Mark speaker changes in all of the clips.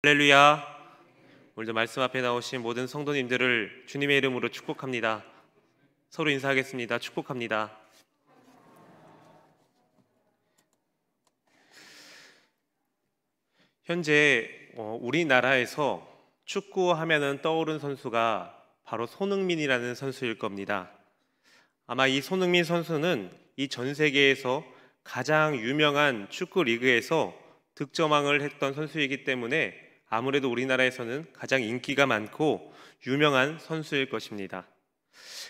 Speaker 1: 할렐루야. 오늘도 말씀 앞에 나오신 모든 성도님들을 주님의 이름으로 축복합니다. 서로 인사하겠습니다. 축복합니다. 현재 우리나라에서 축구하면은 떠오른 선수가 바로 손흥민이라는 선수일 겁니다. 아마 이 손흥민 선수는 이 전 세계에서 가장 유명한 축구 리그에서 득점왕을 했던 선수이기 때문에 아무래도 우리나라에서는 가장 인기가 많고 유명한 선수일 것입니다.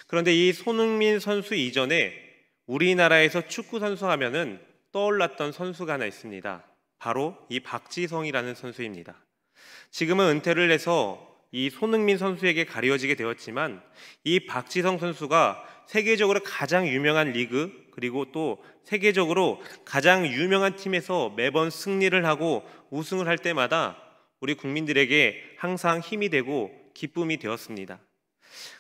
Speaker 1: 그런데 이 손흥민 선수 이전에 우리나라에서 축구 선수 하면은 떠올랐던 선수가 하나 있습니다. 바로 이 박지성이라는 선수입니다. 지금은 은퇴를 해서 이 손흥민 선수에게 가려지게 되었지만 이 박지성 선수가 세계적으로 가장 유명한 리그 그리고 또 세계적으로 가장 유명한 팀에서 매번 승리를 하고 우승을 할 때마다 우리 국민들에게 항상 힘이 되고 기쁨이 되었습니다.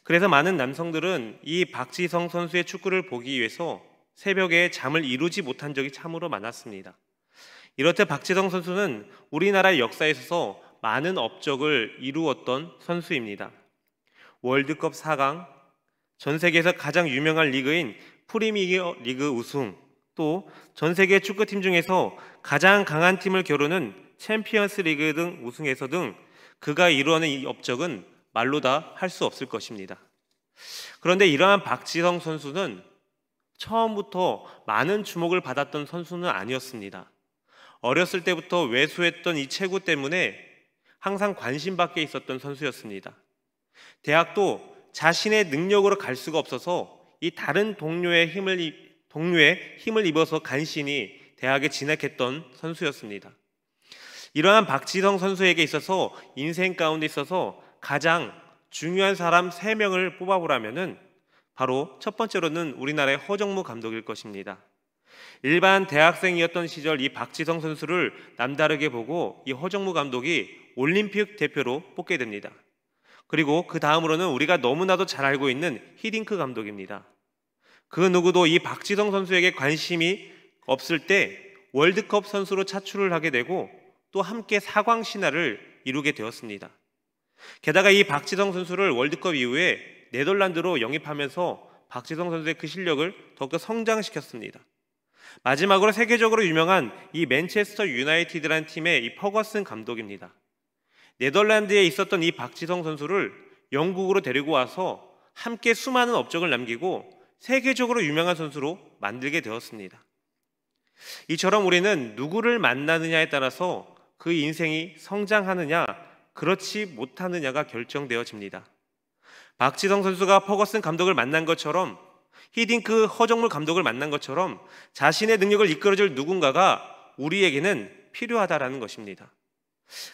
Speaker 1: 그래서 많은 남성들은 이 박지성 선수의 축구를 보기 위해서 새벽에 잠을 이루지 못한 적이 참으로 많았습니다. 이렇듯 박지성 선수는 우리나라의 역사에 있어서 많은 업적을 이루었던 선수입니다. 월드컵 4강, 전 세계에서 가장 유명한 리그인 프리미어 리그 우승, 또 전 세계 축구팀 중에서 가장 강한 팀을 겨루는 챔피언스 리그 등 우승에서 등 그가 이루어낸 이 업적은 말로 다 할 수 없을 것입니다. 그런데 이러한 박지성 선수는 처음부터 많은 주목을 받았던 선수는 아니었습니다. 어렸을 때부터 왜소했던 이 체구 때문에 항상 관심 밖에 있었던 선수였습니다. 대학도 자신의 능력으로 갈 수가 없어서 이 다른 동료의 힘을 입어서 간신히 대학에 진학했던 선수였습니다. 이러한 박지성 선수에게 있어서 인생 가운데 있어서 가장 중요한 사람 3명을 뽑아보라면은 바로 첫 번째로는 우리나라의 허정무 감독일 것입니다. 일반 대학생이었던 시절 이 박지성 선수를 남다르게 보고 이 허정무 감독이 올림픽 대표로 뽑게 됩니다. 그리고 그 다음으로는 우리가 너무나도 잘 알고 있는 히딩크 감독입니다. 그 누구도 이 박지성 선수에게 관심이 없을 때 월드컵 선수로 차출을 하게 되고 또 함께 사광 신화를 이루게 되었습니다. 게다가 이 박지성 선수를 월드컵 이후에 네덜란드로 영입하면서 박지성 선수의 그 실력을 더욱더 성장시켰습니다. 마지막으로 세계적으로 유명한 이 맨체스터 유나이티드라는 팀의 이 퍼거슨 감독입니다. 네덜란드에 있었던 이 박지성 선수를 영국으로 데리고 와서 함께 수많은 업적을 남기고 세계적으로 유명한 선수로 만들게 되었습니다. 이처럼 우리는 누구를 만나느냐에 따라서 그 인생이 성장하느냐 그렇지 못하느냐가 결정되어집니다. 박지성 선수가 퍼거슨 감독을 만난 것처럼 히딩크 허정무 감독을 만난 것처럼 자신의 능력을 이끌어줄 누군가가 우리에게는 필요하다라는 것입니다.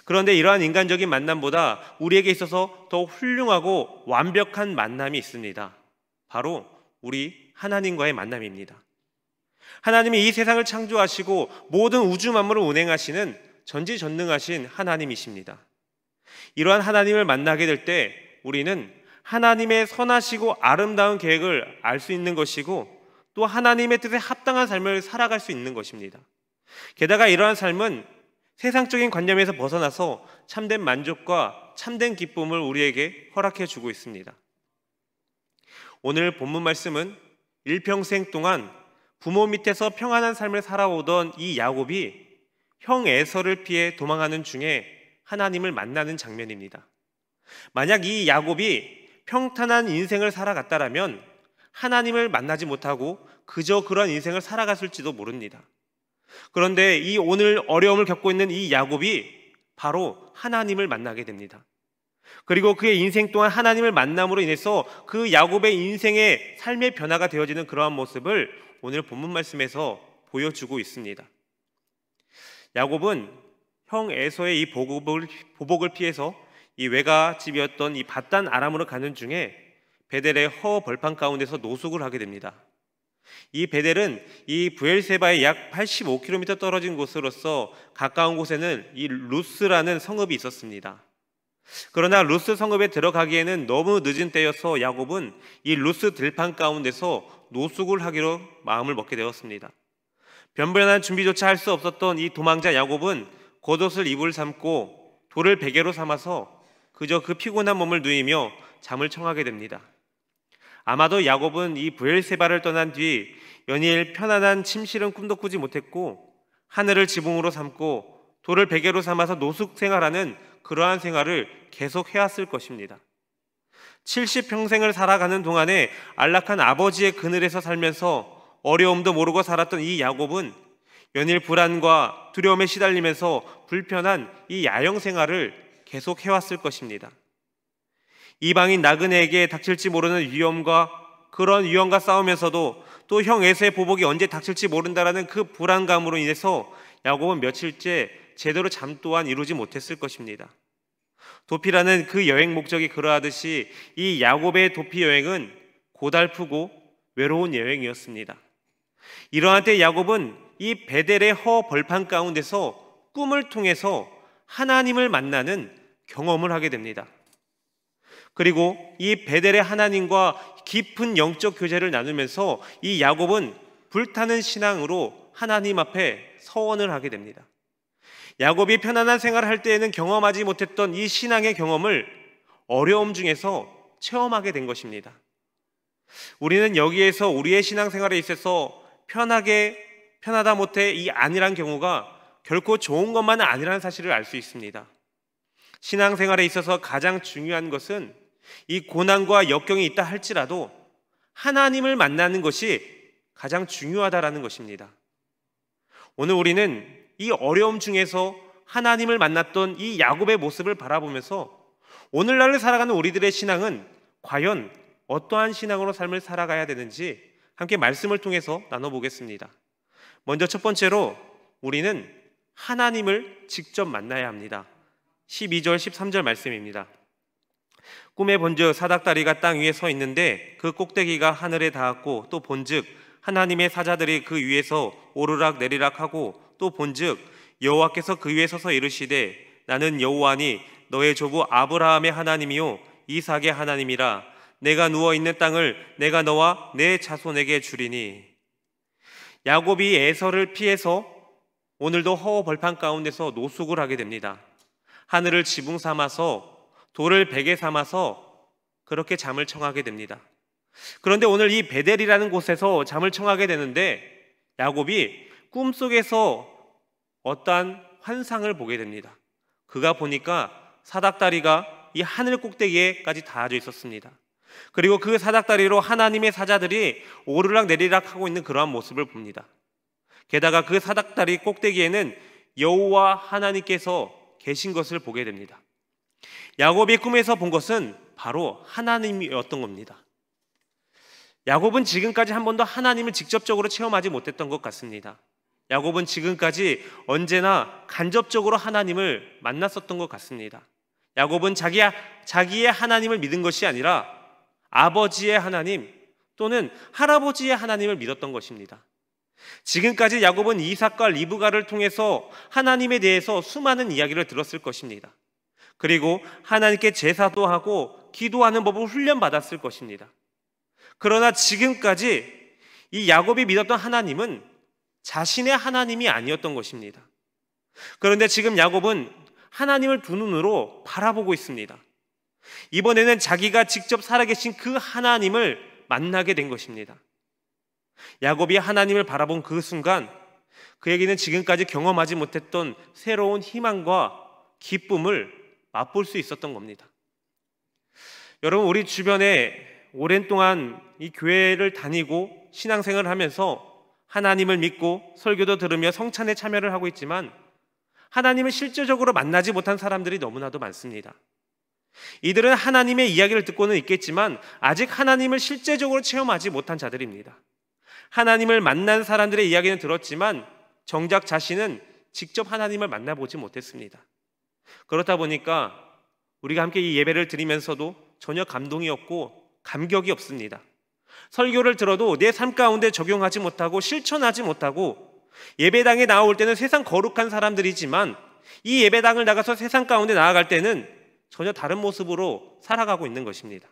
Speaker 1: 그런데 이러한 인간적인 만남보다 우리에게 있어서 더 훌륭하고 완벽한 만남이 있습니다. 바로 우리 하나님과의 만남입니다. 하나님이 이 세상을 창조하시고 모든 우주 만물을 운행하시는 전지전능하신 하나님이십니다. 이러한 하나님을 만나게 될 때 우리는 하나님의 선하시고 아름다운 계획을 알 수 있는 것이고 또 하나님의 뜻에 합당한 삶을 살아갈 수 있는 것입니다. 게다가 이러한 삶은 세상적인 관념에서 벗어나서 참된 만족과 참된 기쁨을 우리에게 허락해 주고 있습니다. 오늘 본문 말씀은 일평생 동안 부모 밑에서 평안한 삶을 살아오던 이 야곱이 형 에서를 피해 도망하는 중에 하나님을 만나는 장면입니다. 만약 이 야곱이 평탄한 인생을 살아갔다라면 하나님을 만나지 못하고 그저 그런 인생을 살아갔을지도 모릅니다. 그런데 이 오늘 어려움을 겪고 있는 이 야곱이 바로 하나님을 만나게 됩니다. 그리고 그의 인생 동안 하나님을 만남으로 인해서 그 야곱의 인생의 삶의 변화가 되어지는 그러한 모습을 오늘 본문 말씀에서 보여주고 있습니다. 야곱은 형 에서의 이 보복을 피해서 이 외가집이었던 이 밧단 아람으로 가는 중에 베델의 허 벌판 가운데서 노숙을 하게 됩니다. 이 베델은 이 브엘세바의 약 85km 떨어진 곳으로서 가까운 곳에는 이 루스라는 성읍이 있었습니다. 그러나 루스 성읍에 들어가기에는 너무 늦은 때여서 야곱은 이 루스 들판 가운데서 노숙을 하기로 마음을 먹게 되었습니다. 변변한 준비조차 할 수 없었던 이 도망자 야곱은 겉옷을 이불 삼고 돌을 베개로 삼아서 그저 그 피곤한 몸을 누이며 잠을 청하게 됩니다. 아마도 야곱은 이 브엘세바를 떠난 뒤 연일 편안한 침실은 꿈도 꾸지 못했고 하늘을 지붕으로 삼고 돌을 베개로 삼아서 노숙 생활하는 그러한 생활을 계속 해왔을 것입니다. 70평생을 살아가는 동안에 안락한 아버지의 그늘에서 살면서 어려움도 모르고 살았던 이 야곱은 연일 불안과 두려움에 시달리면서 불편한 이 야영 생활을 계속 해왔을 것입니다. 이방인 나그네에게 닥칠지 모르는 위험과 그런 위험과 싸우면서도 또 형 에서의 보복이 언제 닥칠지 모른다라는 그 불안감으로 인해서 야곱은 며칠째 제대로 잠 또한 이루지 못했을 것입니다. 도피라는 그 여행 목적이 그러하듯이 이 야곱의 도피 여행은 고달프고 외로운 여행이었습니다. 이러한 때 야곱은 이 베델의 허 벌판 가운데서 꿈을 통해서 하나님을 만나는 경험을 하게 됩니다. 그리고 이 베델의 하나님과 깊은 영적 교제를 나누면서 이 야곱은 불타는 신앙으로 하나님 앞에 서원을 하게 됩니다. 야곱이 편안한 생활을 할 때에는 경험하지 못했던 이 신앙의 경험을 어려움 중에서 체험하게 된 것입니다. 우리는 여기에서 우리의 신앙생활에 있어서 편하다 못해 이 아니란 경우가 결코 좋은 것만은 아니라는 사실을 알 수 있습니다. 신앙생활에 있어서 가장 중요한 것은 이 고난과 역경이 있다 할지라도 하나님을 만나는 것이 가장 중요하다라는 것입니다. 오늘 우리는 이 어려움 중에서 하나님을 만났던 이 야곱의 모습을 바라보면서 오늘날을 살아가는 우리들의 신앙은 과연 어떠한 신앙으로 삶을 살아가야 되는지 함께 말씀을 통해서 나눠보겠습니다. 먼저 첫 번째로 우리는 하나님을 직접 만나야 합니다. 12절 13절 말씀입니다. 꿈에 본즉 사닥다리가 땅 위에 서 있는데 그 꼭대기가 하늘에 닿았고 또 본즉 하나님의 사자들이 그 위에서 오르락 내리락 하고 또 본즉 여호와께서 그 위에 서서 이르시되 나는 여호와니 너의 조부 아브라함의 하나님이요 이삭의 하나님이라 내가 누워있는 땅을 내가 너와 내 자손에게 주리니. 야곱이 에서를 피해서 오늘도 허허 벌판 가운데서 노숙을 하게 됩니다. 하늘을 지붕 삼아서 돌을 베개 삼아서 그렇게 잠을 청하게 됩니다. 그런데 오늘 이 베델이라는 곳에서 잠을 청하게 되는데 야곱이 꿈속에서 어떠한 환상을 보게 됩니다. 그가 보니까 사닥다리가 이 하늘 꼭대기에까지 닿아져 있었습니다. 그리고 그 사닥다리로 하나님의 사자들이 오르락 내리락 하고 있는 그러한 모습을 봅니다. 게다가 그 사닥다리 꼭대기에는 여호와 하나님께서 계신 것을 보게 됩니다. 야곱이 꿈에서 본 것은 바로 하나님이었던 겁니다. 야곱은 지금까지 한 번도 하나님을 직접적으로 체험하지 못했던 것 같습니다. 야곱은 지금까지 언제나 간접적으로 하나님을 만났었던 것 같습니다. 야곱은 자기의 하나님을 믿은 것이 아니라 아버지의 하나님 또는 할아버지의 하나님을 믿었던 것입니다. 지금까지 야곱은 이삭과 리브가를 통해서 하나님에 대해서 수많은 이야기를 들었을 것입니다. 그리고 하나님께 제사도 하고 기도하는 법을 훈련받았을 것입니다. 그러나 지금까지 이 야곱이 믿었던 하나님은 자신의 하나님이 아니었던 것입니다. 그런데 지금 야곱은 하나님을 두 눈으로 바라보고 있습니다. 이번에는 자기가 직접 살아계신 그 하나님을 만나게 된 것입니다. 야곱이 하나님을 바라본 그 순간 그에게는 지금까지 경험하지 못했던 새로운 희망과 기쁨을 맛볼 수 있었던 겁니다. 여러분, 우리 주변에 오랜 동안 이 교회를 다니고 신앙생활을 하면서 하나님을 믿고 설교도 들으며 성찬에 참여를 하고 있지만 하나님을 실제적으로 만나지 못한 사람들이 너무나도 많습니다. 이들은 하나님의 이야기를 듣고는 있겠지만 아직 하나님을 실제적으로 체험하지 못한 자들입니다. 하나님을 만난 사람들의 이야기는 들었지만 정작 자신은 직접 하나님을 만나보지 못했습니다. 그렇다 보니까 우리가 함께 이 예배를 드리면서도 전혀 감동이 없고 감격이 없습니다. 설교를 들어도 내 삶 가운데 적용하지 못하고 실천하지 못하고 예배당에 나올 때는 세상 거룩한 사람들이지만 이 예배당을 나가서 세상 가운데 나아갈 때는 전혀 다른 모습으로 살아가고 있는 것입니다.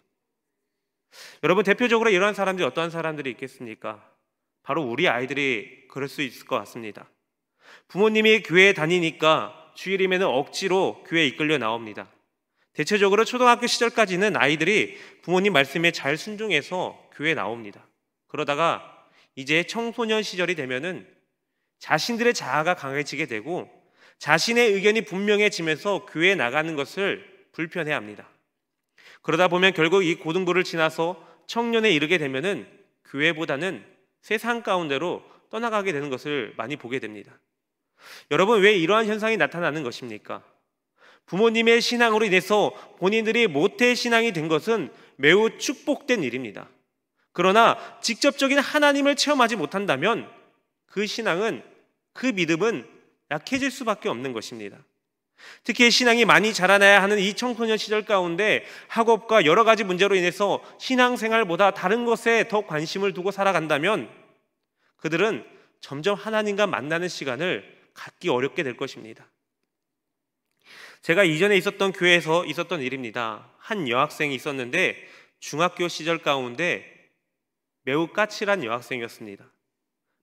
Speaker 1: 여러분, 대표적으로 이러한 사람들이 어떠한 사람들이 있겠습니까? 바로 우리 아이들이 그럴 수 있을 것 같습니다. 부모님이 교회에 다니니까 주일이면 억지로 교회에 이끌려 나옵니다. 대체적으로 초등학교 시절까지는 아이들이 부모님 말씀에 잘 순종해서 교회에 나옵니다. 그러다가 이제 청소년 시절이 되면은 자신들의 자아가 강해지게 되고 자신의 의견이 분명해지면서 교회에 나가는 것을 불편해합니다. 그러다 보면 결국 이 고등부를 지나서 청년에 이르게 되면은 교회보다는 세상 가운데로 떠나가게 되는 것을 많이 보게 됩니다. 여러분, 왜 이러한 현상이 나타나는 것입니까? 부모님의 신앙으로 인해서 본인들이 모태 신앙이 된 것은 매우 축복된 일입니다. 그러나 직접적인 하나님을 체험하지 못한다면 그 신앙은, 그 믿음은 약해질 수밖에 없는 것입니다. 특히 신앙이 많이 자라나야 하는 이 청소년 시절 가운데 학업과 여러 가지 문제로 인해서 신앙생활보다 다른 것에 더 관심을 두고 살아간다면 그들은 점점 하나님과 만나는 시간을 갖기 어렵게 될 것입니다. 제가 이전에 있었던 교회에서 있었던 일입니다. 한 여학생이 있었는데 중학교 시절 가운데 매우 까칠한 여학생이었습니다.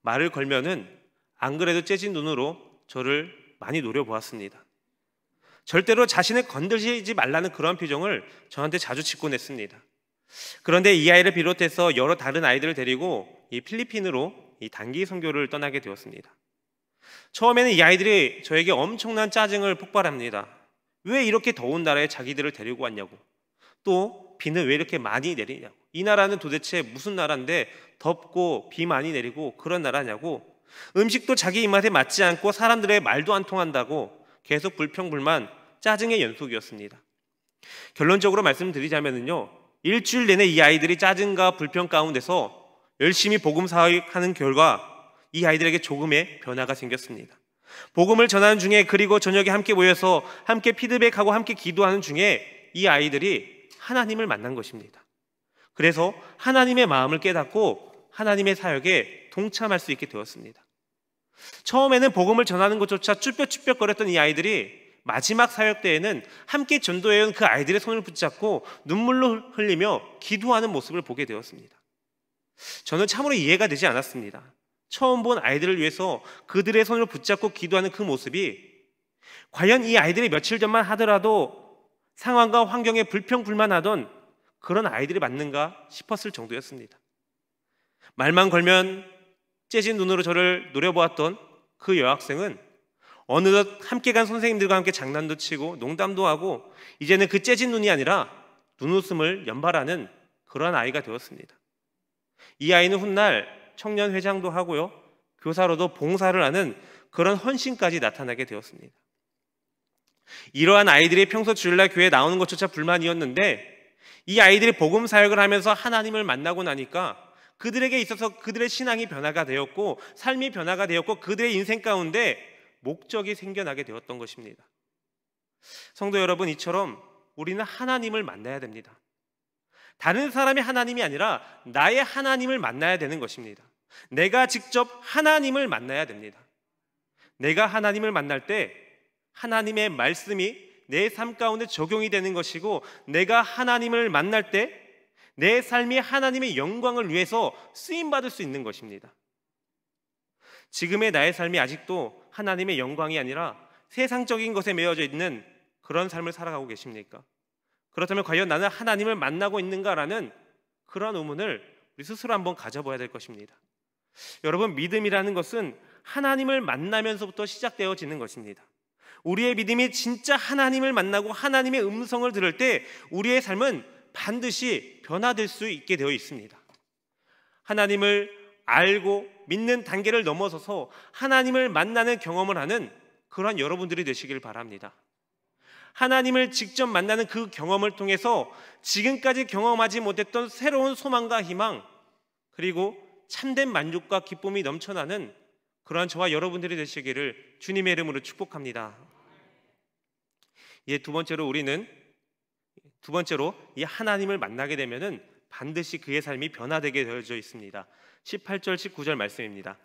Speaker 1: 말을 걸면은 안 그래도 째진 눈으로 저를 많이 노려보았습니다. 절대로 자신을 건드리지 말라는 그런 표정을 저한테 자주 짓곤 했습니다. 그런데 이 아이를 비롯해서 여러 다른 아이들을 데리고 이 필리핀으로 이 단기 선교를 떠나게 되었습니다. 처음에는 이 아이들이 저에게 엄청난 짜증을 폭발합니다. 왜 이렇게 더운 나라에 자기들을 데리고 왔냐고, 또 비는 왜 이렇게 많이 내리냐고, 이 나라는 도대체 무슨 나라인데 덥고 비 많이 내리고 그런 나라냐고, 음식도 자기 입맛에 맞지 않고 사람들의 말도 안 통한다고 계속 불평불만, 짜증의 연속이었습니다. 결론적으로 말씀드리자면요, 일주일 내내 이 아이들이 짜증과 불평 가운데서 열심히 복음 사역하는 결과 이 아이들에게 조금의 변화가 생겼습니다. 복음을 전하는 중에, 그리고 저녁에 함께 모여서 함께 피드백하고 함께 기도하는 중에 이 아이들이 하나님을 만난 것입니다. 그래서 하나님의 마음을 깨닫고 하나님의 사역에 동참할 수 있게 되었습니다. 처음에는 복음을 전하는 것조차 쭈뼛쭈뼛거렸던 이 아이들이 마지막 사역 때에는 함께 전도해온 그 아이들의 손을 붙잡고 눈물로 흘리며 기도하는 모습을 보게 되었습니다. 저는 참으로 이해가 되지 않았습니다. 처음 본 아이들을 위해서 그들의 손을 붙잡고 기도하는 그 모습이 과연 이 아이들이 며칠 전만 하더라도 상황과 환경에 불평불만하던 그런 아이들이 맞는가 싶었을 정도였습니다. 말만 걸면 째진 눈으로 저를 노려보았던 그 여학생은 어느덧 함께 간 선생님들과 함께 장난도 치고 농담도 하고 이제는 그 째진 눈이 아니라 눈웃음을 연발하는 그런 아이가 되었습니다. 이 아이는 훗날 청년회장도 하고요, 교사로도 봉사를 하는 그런 헌신까지 나타나게 되었습니다. 이러한 아이들이 평소 주일날 교회에 나오는 것조차 불만이었는데 이 아이들이 복음 사역을 하면서 하나님을 만나고 나니까 그들에게 있어서 그들의 신앙이 변화가 되었고 삶이 변화가 되었고 그들의 인생 가운데 목적이 생겨나게 되었던 것입니다. 성도 여러분, 이처럼 우리는 하나님을 만나야 됩니다. 다른 사람의 하나님이 아니라 나의 하나님을 만나야 되는 것입니다. 내가 직접 하나님을 만나야 됩니다. 내가 하나님을 만날 때 하나님의 말씀이 내 삶 가운데 적용이 되는 것이고, 내가 하나님을 만날 때 내 삶이 하나님의 영광을 위해서 쓰임받을 수 있는 것입니다. 지금의 나의 삶이 아직도 하나님의 영광이 아니라 세상적인 것에 매여져 있는 그런 삶을 살아가고 계십니까? 그렇다면 과연 나는 하나님을 만나고 있는가라는 그런 의문을 우리 스스로 한번 가져봐야 될 것입니다. 여러분, 믿음이라는 것은 하나님을 만나면서부터 시작되어지는 것입니다. 우리의 믿음이 진짜 하나님을 만나고 하나님의 음성을 들을 때 우리의 삶은 반드시 변화될 수 있게 되어 있습니다. 하나님을 알고 믿는 단계를 넘어서서 하나님을 만나는 경험을 하는 그러한 여러분들이 되시길 바랍니다. 하나님을 직접 만나는 그 경험을 통해서 지금까지 경험하지 못했던 새로운 소망과 희망, 그리고 참된 만족과 기쁨이 넘쳐나는 그러한 저와 여러분들이 되시기를 주님의 이름으로 축복합니다. 이제 두 번째로 이 하나님을 만나게 되면은 반드시 그의 삶이 변화되게 되어져 있습니다. 18절 19절 말씀입니다.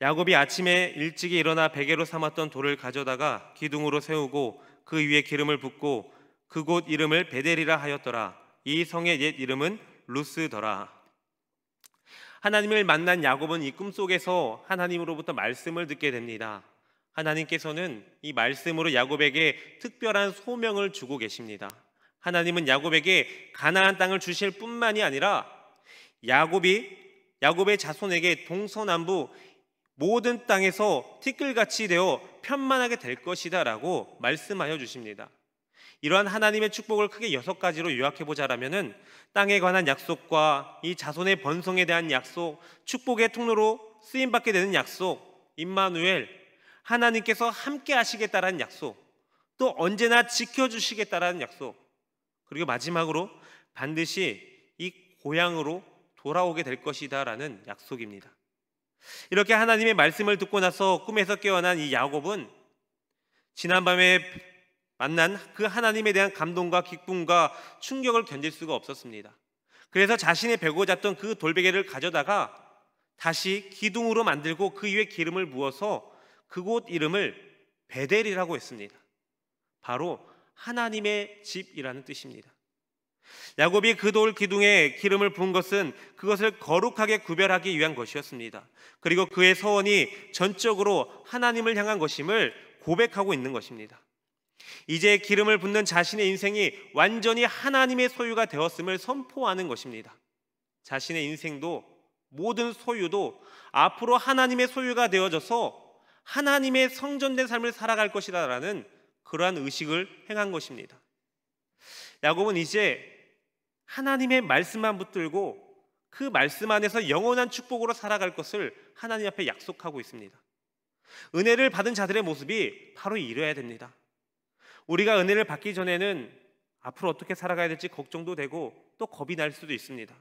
Speaker 1: 야곱이 아침에 일찍이 일어나 베개로 삼았던 돌을 가져다가 기둥으로 세우고 그 위에 기름을 붓고 그곳 이름을 베델이라 하였더라. 이 성의 옛 이름은 루스더라. 하나님을 만난 야곱은 이 꿈속에서 하나님으로부터 말씀을 듣게 됩니다. 하나님께서는 이 말씀으로 야곱에게 특별한 소명을 주고 계십니다. 하나님은 야곱에게 가나안 땅을 주실 뿐만이 아니라 야곱의 자손에게 동서남북 모든 땅에서 티끌같이 되어 편만하게 될 것이다 라고 말씀하여 주십니다. 이러한 하나님의 축복을 크게 6가지로 요약해 보자라면은 땅에 관한 약속과 이 자손의 번성에 대한 약속, 축복의 통로로 쓰임받게 되는 약속, 임마누엘, 하나님께서 함께 하시겠다라는 약속, 또 언제나 지켜주시겠다라는 약속, 그리고 마지막으로 반드시 이 고향으로 돌아오게 될 것이다 라는 약속입니다. 이렇게 하나님의 말씀을 듣고 나서 꿈에서 깨어난 이 야곱은 지난밤에 만난 그 하나님에 대한 감동과 기쁨과 충격을 견딜 수가 없었습니다. 그래서 자신이 베고 잤던 그 돌베개를 가져다가 다시 기둥으로 만들고 그 위에 기름을 부어서 그곳 이름을 베델이라고 했습니다. 바로 하나님의 집이라는 뜻입니다. 야곱이 그 돌 기둥에 기름을 부은 것은 그것을 거룩하게 구별하기 위한 것이었습니다. 그리고 그의 서원이 전적으로 하나님을 향한 것임을 고백하고 있는 것입니다. 이제 기름을 붓는 자신의 인생이 완전히 하나님의 소유가 되었음을 선포하는 것입니다. 자신의 인생도 모든 소유도 앞으로 하나님의 소유가 되어져서 하나님의 성전된 삶을 살아갈 것이라는 그러한 의식을 행한 것입니다. 야곱은 이제 하나님의 말씀만 붙들고 그 말씀 안에서 영원한 축복으로 살아갈 것을 하나님 앞에 약속하고 있습니다. 은혜를 받은 자들의 모습이 바로 이래야 됩니다. 우리가 은혜를 받기 전에는 앞으로 어떻게 살아가야 될지 걱정도 되고 또 겁이 날 수도 있습니다.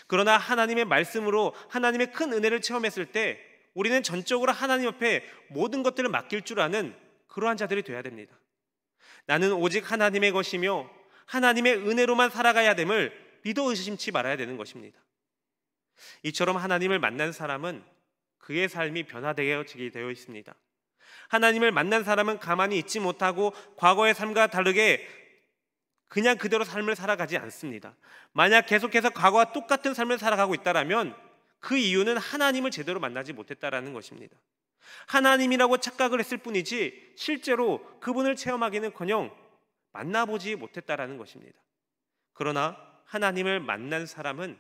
Speaker 1: 그러나 하나님의 말씀으로 하나님의 큰 은혜를 체험했을 때 우리는 전적으로 하나님 앞에 모든 것들을 맡길 줄 아는 그러한 자들이 되어야 됩니다. 나는 오직 하나님의 것이며 하나님의 은혜로만 살아가야 됨을 믿어 의심치 말아야 되는 것입니다. 이처럼 하나님을 만난 사람은 그의 삶이 변화되어지게 되어 있습니다. 하나님을 만난 사람은 가만히 있지 못하고 과거의 삶과 다르게 그냥 그대로 삶을 살아가지 않습니다. 만약 계속해서 과거와 똑같은 삶을 살아가고 있다면 그 이유는 하나님을 제대로 만나지 못했다라는 것입니다. 하나님이라고 착각을 했을 뿐이지 실제로 그분을 체험하기는커녕 만나보지 못했다라는 것입니다. 그러나 하나님을 만난 사람은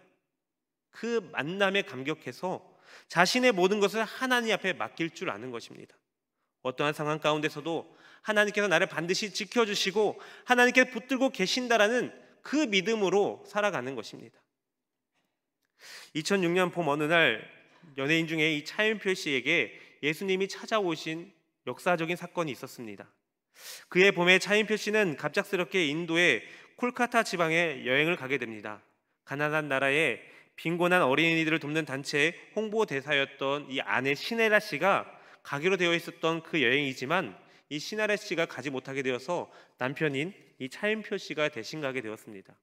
Speaker 1: 그 만남에 감격해서 자신의 모든 것을 하나님 앞에 맡길 줄 아는 것입니다. 어떠한 상황 가운데서도 하나님께서 나를 반드시 지켜주시고 하나님께 붙들고 계신다라는 그 믿음으로 살아가는 것입니다. 2006년 봄 어느 날 연예인 중에 이 차윤표 씨에게 예수님이 찾아오신 역사적인 사건이 있었습니다. 그해 봄에 차윤표 씨는 갑작스럽게 인도의 콜카타 지방에 여행을 가게 됩니다. 가난한 나라에 빈곤한 어린이들을 돕는 단체의 홍보대사였던 이 아내 시네라 씨가 가기로 되어 있었던 그 여행이지만 이 시네라 씨가 가지 못하게 되어서 남편인 이 차윤표 씨가 대신 가게 되었습니다.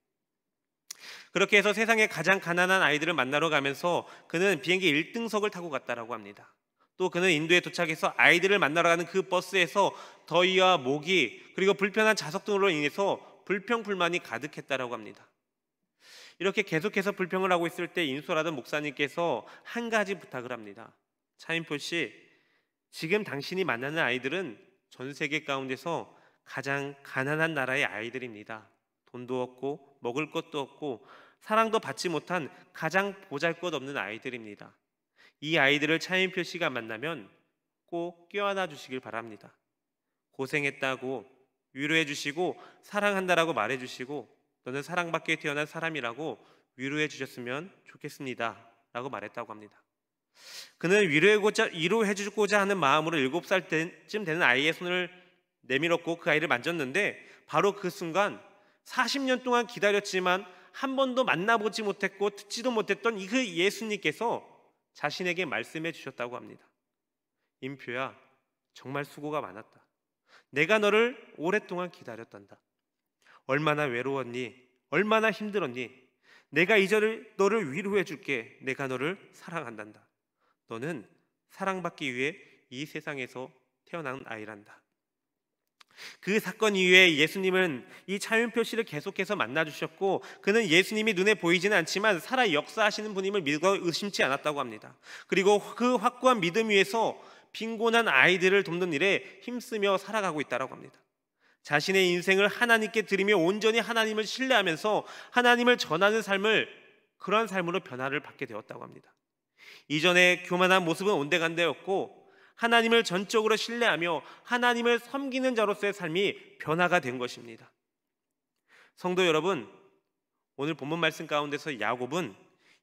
Speaker 1: 그렇게 해서 세상에 가장 가난한 아이들을 만나러 가면서 그는 비행기 1등석을 타고 갔다라고 합니다. 또 그는 인도에 도착해서 아이들을 만나러 가는 그 버스에서 더위와 모기 그리고 불편한 좌석 등으로 인해서 불평불만이 가득했다라고 합니다. 이렇게 계속해서 불평을 하고 있을 때 인솔하던 목사님께서 한 가지 부탁을 합니다. 차인포 씨, 지금 당신이 만나는 아이들은 전 세계 가운데서 가장 가난한 나라의 아이들입니다. 돈도 없고 먹을 것도 없고 사랑도 받지 못한 가장 보잘것없는 아이들입니다. 이 아이들을 차인표 씨가 만나면 꼭 껴안아 주시길 바랍니다. 고생했다고 위로해 주시고 사랑한다라고 말해 주시고 너는 사랑받게 태어난 사람이라고 위로해 주셨으면 좋겠습니다 라고 말했다고 합니다. 그는 위로해 주고자 하는 마음으로 7살 때쯤 되는 아이의 손을 내밀었고 그 아이를 만졌는데 바로 그 순간 40년 동안 기다렸지만 한 번도 만나보지 못했고 듣지도 못했던 그 예수님께서 자신에게 말씀해 주셨다고 합니다. 인표야, 정말 수고가 많았다. 내가 너를 오랫동안 기다렸단다. 얼마나 외로웠니? 얼마나 힘들었니? 내가 이제 너를 위로해 줄게. 내가 너를 사랑한단다. 너는 사랑받기 위해 이 세상에서 태어난 아이란다. 그 사건 이후에 예수님은 이 차윤표 씨를 계속해서 만나주셨고 그는 예수님이 눈에 보이지는 않지만 살아 역사하시는 분임을 믿어 의심치 않았다고 합니다. 그리고 그 확고한 믿음 위에서 빈곤한 아이들을 돕는 일에 힘쓰며 살아가고 있다고 합니다. 자신의 인생을 하나님께 드리며 온전히 하나님을 신뢰하면서 하나님을 전하는 삶을, 그러한 삶으로 변화를 받게 되었다고 합니다. 이전에 교만한 모습은 온데간데였고 하나님을 전적으로 신뢰하며 하나님을 섬기는 자로서의 삶이 변화가 된 것입니다. 성도 여러분, 오늘 본문 말씀 가운데서 야곱은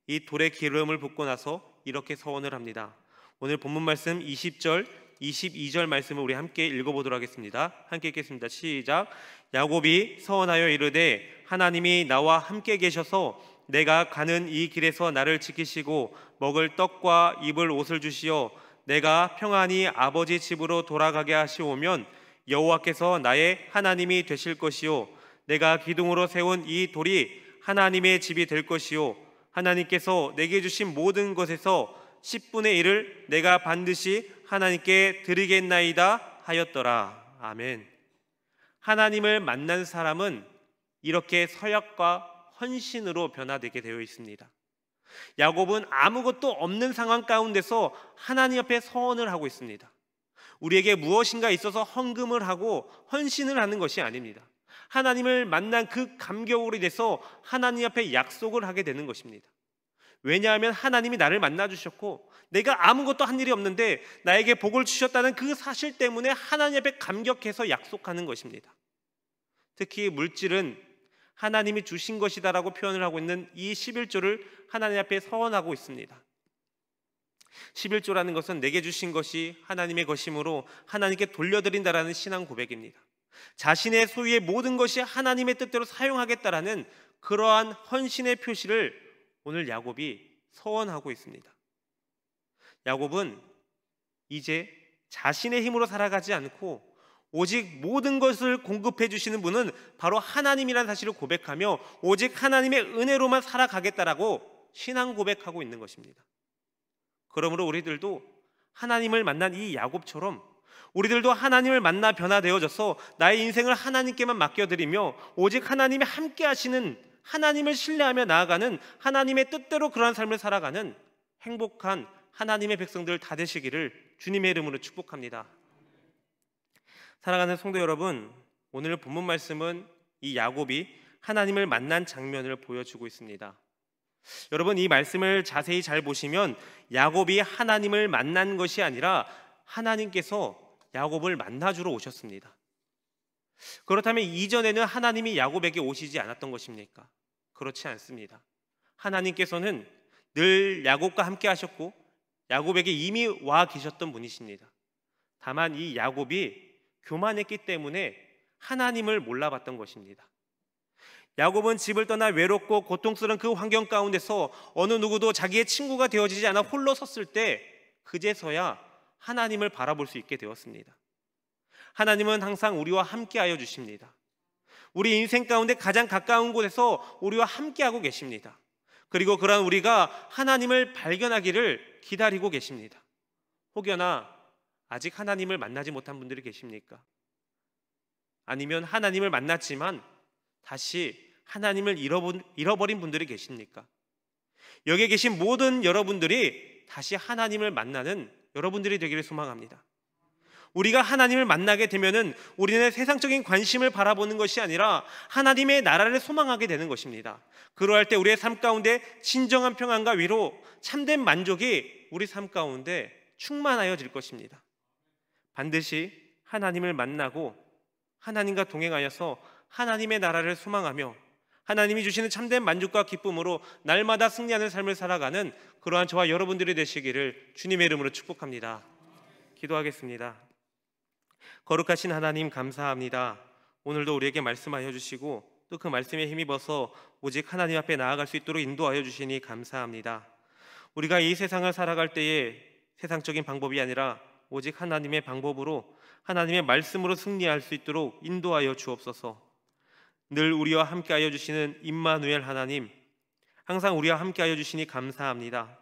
Speaker 1: 이 돌의 기름을 붓고 나서 이렇게 서원을 합니다. 오늘 본문 말씀 20절, 22절 말씀을 우리 함께 읽어보도록 하겠습니다. 함께 읽겠습니다. 시작. 야곱이 서원하여 이르되 하나님이 나와 함께 계셔서 내가 가는 이 길에서 나를 지키시고 먹을 떡과 입을 옷을 주시어 내가 평안히 아버지 집으로 돌아가게 하시오면 여호와께서 나의 하나님이 되실 것이요 내가 기둥으로 세운 이 돌이 하나님의 집이 될 것이요 하나님께서 내게 주신 모든 것에서 10분의 1을 내가 반드시 하나님께 드리겠나이다 하였더라. 아멘. 하나님을 만난 사람은 이렇게 서약과 헌신으로 변화되게 되어 있습니다. 야곱은 아무것도 없는 상황 가운데서 하나님 앞에 서원을 하고 있습니다. 우리에게 무엇인가 있어서 헌금을 하고 헌신을 하는 것이 아닙니다. 하나님을 만난 그 감격으로 인해서 하나님 앞에 약속을 하게 되는 것입니다. 왜냐하면 하나님이 나를 만나주셨고 내가 아무것도 한 일이 없는데 나에게 복을 주셨다는 그 사실 때문에 하나님 앞에 감격해서 약속하는 것입니다. 특히 물질은 하나님이 주신 것이다라고 표현을 하고 있는 이 11조를 하나님 앞에 서원하고 있습니다. 11조라는 것은 내게 주신 것이 하나님의 것이므로 하나님께 돌려드린다라는 신앙 고백입니다. 자신의 소유의 모든 것이 하나님의 뜻대로 사용하겠다라는 그러한 헌신의 표시를 오늘 야곱이 서원하고 있습니다. 야곱은 이제 자신의 힘으로 살아가지 않고 오직 모든 것을 공급해 주시는 분은 바로 하나님이라는 사실을 고백하며 오직 하나님의 은혜로만 살아가겠다라고 신앙 고백하고 있는 것입니다. 그러므로 우리들도 하나님을 만난 이 야곱처럼 우리들도 하나님을 만나 변화되어져서 나의 인생을 하나님께만 맡겨드리며 오직 하나님이 함께 하시는, 하나님을 신뢰하며 나아가는 하나님의 뜻대로 그러한 삶을 살아가는 행복한 하나님의 백성들 다 되시기를 주님의 이름으로 축복합니다. 사랑하는 성도 여러분, 오늘 본문 말씀은 이 야곱이 하나님을 만난 장면을 보여주고 있습니다. 여러분, 이 말씀을 자세히 잘 보시면 야곱이 하나님을 만난 것이 아니라 하나님께서 야곱을 만나주러 오셨습니다. 그렇다면 이전에는 하나님이 야곱에게 오시지 않았던 것입니까? 그렇지 않습니다. 하나님께서는 늘 야곱과 함께 하셨고 야곱에게 이미 와 계셨던 분이십니다. 다만 이 야곱이 교만했기 때문에 하나님을 몰라봤던 것입니다. 야곱은 집을 떠나 외롭고 고통스러운 그 환경 가운데서 어느 누구도 자기의 친구가 되어지지 않아 홀로 섰을 때 그제서야 하나님을 바라볼 수 있게 되었습니다. 하나님은 항상 우리와 함께하여 주십니다. 우리 인생 가운데 가장 가까운 곳에서 우리와 함께하고 계십니다. 그리고 그러한 우리가 하나님을 발견하기를 기다리고 계십니다. 혹여나 아직 하나님을 만나지 못한 분들이 계십니까? 아니면 하나님을 만났지만 다시 하나님을 잃어버린 분들이 계십니까? 여기에 계신 모든 여러분들이 다시 하나님을 만나는 여러분들이 되기를 소망합니다. 우리가 하나님을 만나게 되면은 우리는 세상적인 관심을 바라보는 것이 아니라 하나님의 나라를 소망하게 되는 것입니다. 그러할 때 우리의 삶 가운데 진정한 평안과 위로, 참된 만족이 우리 삶 가운데 충만하여질 것입니다. 반드시 하나님을 만나고 하나님과 동행하여서 하나님의 나라를 소망하며 하나님이 주시는 참된 만족과 기쁨으로 날마다 승리하는 삶을 살아가는 그러한 저와 여러분들이 되시기를 주님의 이름으로 축복합니다. 기도하겠습니다. 거룩하신 하나님, 감사합니다. 오늘도 우리에게 말씀하여 주시고 또 그 말씀에 힘입어서 오직 하나님 앞에 나아갈 수 있도록 인도하여 주시니 감사합니다. 우리가 이 세상을 살아갈 때에 세상적인 방법이 아니라 오직 하나님의 방법으로, 하나님의 말씀으로 승리할 수 있도록 인도하여 주옵소서. 늘 우리와 함께하여 주시는 임마누엘 하나님, 항상 우리와 함께하여 주시니 감사합니다.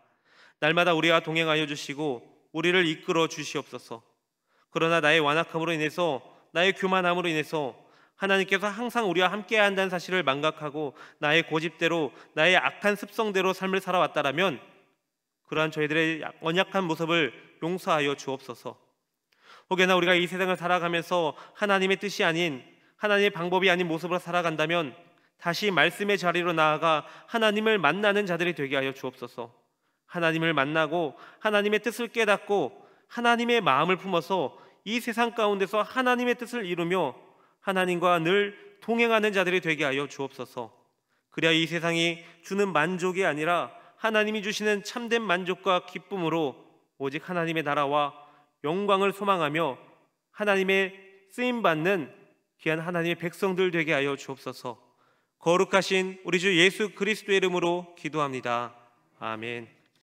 Speaker 1: 날마다 우리와 동행하여 주시고 우리를 이끌어 주시옵소서. 그러나 나의 완악함으로 인해서, 나의 교만함으로 인해서 하나님께서 항상 우리와 함께해야 한다는 사실을 망각하고 나의 고집대로, 나의 악한 습성대로 삶을 살아왔다라면 그러한 저희들의 연약한 모습을 용서하여 주옵소서. 혹여나 우리가 이 세상을 살아가면서 하나님의 뜻이 아닌, 하나님의 방법이 아닌 모습으로 살아간다면 다시 말씀의 자리로 나아가 하나님을 만나는 자들이 되게 하여 주옵소서. 하나님을 만나고 하나님의 뜻을 깨닫고 하나님의 마음을 품어서 이 세상 가운데서 하나님의 뜻을 이루며 하나님과 늘 동행하는 자들이 되게 하여 주옵소서. 그래야 이 세상이 주는 만족이 아니라 하나님이 주시는 참된 만족과 기쁨으로 오직 하나님의 나라와 영광을 소망하며 하나님의 쓰임받는 귀한 하나님의 백성들 되게 하여 주옵소서. 거룩하신 우리 주 예수 그리스도의 이름으로 기도합니다. 아멘.